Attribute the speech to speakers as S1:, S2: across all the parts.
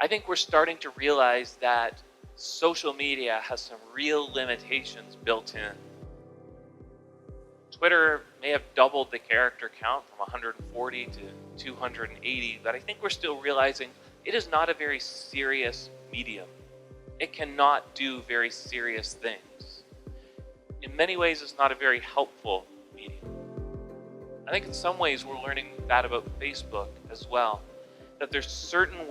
S1: I think we're starting to realize that social media has some real limitations built in. Twitter may have doubled the character count from 140 to 280, but I think we're still realizing it is not a very serious medium. It cannot do very serious things. In many ways, it's not a very helpful medium. I think in some ways we're learning that about Facebook as well, that there's certain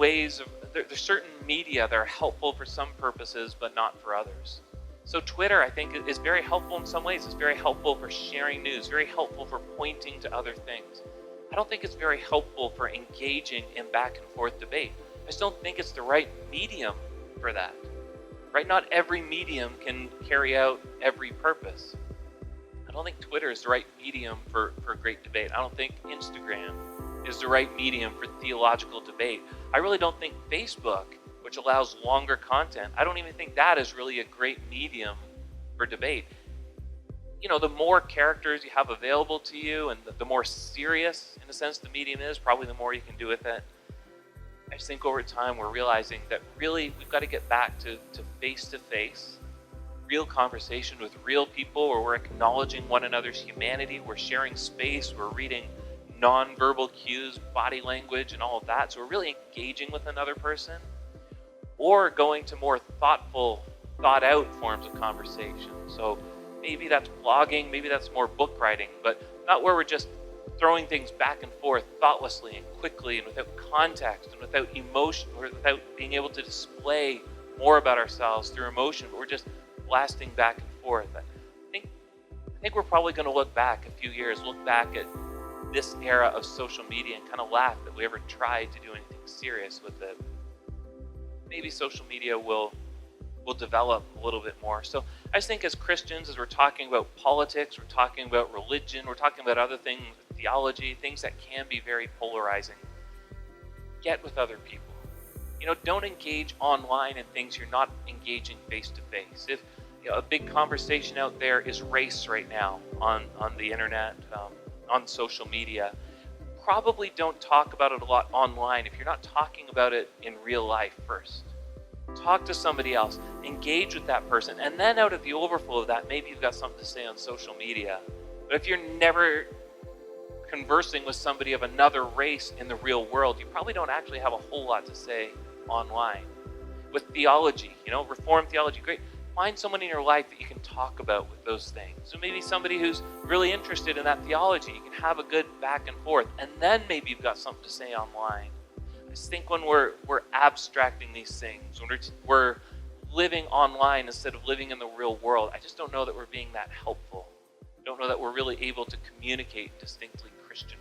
S1: media that are helpful for some purposes but not for others. So Twitter, I think, is very helpful in some ways. It's very helpful for sharing news, very helpful for pointing to other things. I don't think it's very helpful for engaging in back and forth debate. I just don't think it's the right medium for that. Right? Not every medium can carry out every purpose. I don't think Twitter is the right medium for great debate. I don't think Instagram is the right medium for theological debate. I really don't think Facebook, which allows longer content, I don't even think that is really a great medium for debate. You know, the more characters you have available to you and the more serious, in a sense, the medium is, probably the more you can do with it. I just think over time we're realizing that really we've got to get back to face-to-face, real conversation with real people where we're acknowledging one another's humanity, we're sharing space, we're reading non-verbal cues, body language, and all of that. So we're really engaging with another person, or going to more thoughtful, thought-out forms of conversation. So maybe that's blogging, maybe that's more book writing, but not where we're just throwing things back and forth thoughtlessly and quickly and without context and without emotion, or without being able to display more about ourselves through emotion, but we're just blasting back and forth. I think we're probably going to look back a few years, look back at this era of social media and kind of laugh that we ever tried to do anything serious with it. Maybe social media will develop a little bit more. So I just think as Christians, as we're talking about politics, we're talking about religion, we're talking about other things, theology, things that can be very polarizing, get with other people. You know, don't engage online in things you're not engaging face to face. If a big conversation out there is race right now on the internet, on social media, probably don't talk about it a lot online if you're not talking about it in real life first. Talk to somebody else, engage with that person, and then out of the overflow of that, maybe you've got something to say on social media. But if you're never conversing with somebody of another race in the real world, you probably don't actually have a whole lot to say online. With theology, Reformed theology, great. Find someone in your life that you can talk about with those things. So maybe somebody who's really interested in that theology, you can have a good back and forth, and then maybe you've got something to say online. I just think when we're abstracting these things, when we're living online instead of living in the real world, I just don't know that we're being that helpful. I don't know that we're really able to communicate distinctly Christian